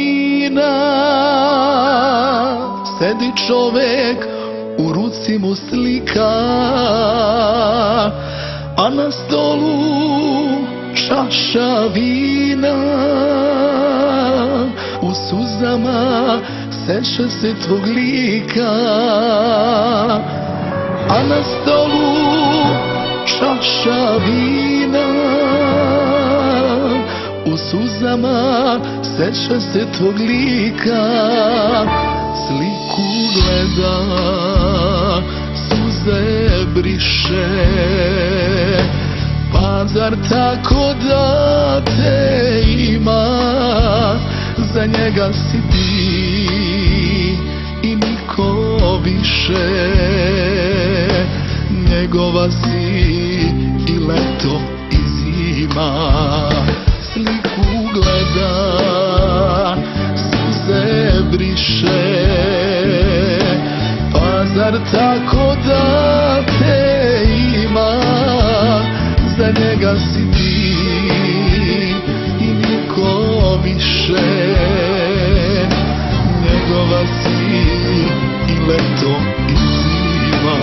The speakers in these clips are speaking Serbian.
vina. Sedi čovek, u ruci mu slika, a na stolu čaša vina. U suzama seća se tvog lika, a na stolu čaša vina. U suzama seća se tvog lika. Sliku gleda, suze briše, pa zar tako da te ima? Za njega si ti i niko više. Njegova si i leto i zima. Sliku gleda, suze briše, pa zar tako da te ima? Za njega si ti i niko više. Njegova si i leto i zima.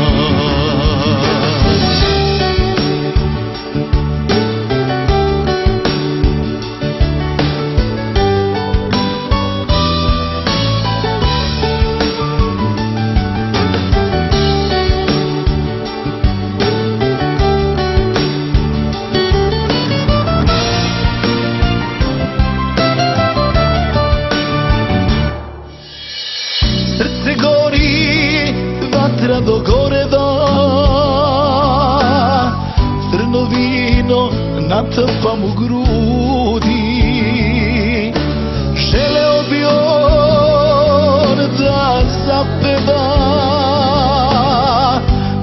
Srce gori, vatra do gore da, crno vino natapam u grudi. Želeo bi on da zapeva,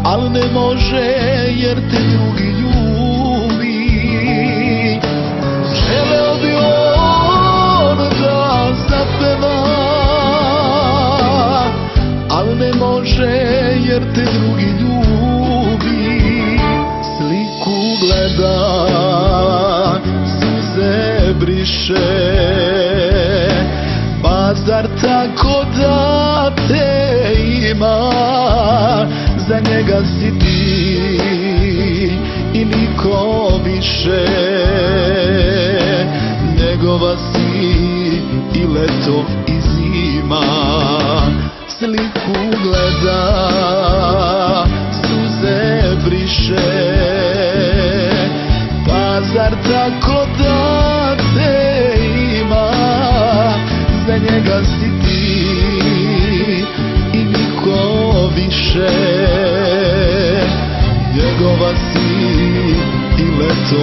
al ne može jer te drugi ljubi. Želeo bi on da zapeva, al ne može jer te drugi ljubi. Sliku gleda, suze briše, pa zar tako da te ima? Za njega si ti i niko više. Njegova si i leto i zima. Sliku gleda, suze briše, pa zar tako da te ima? Za njega si ti i niko više. Njegova si i leto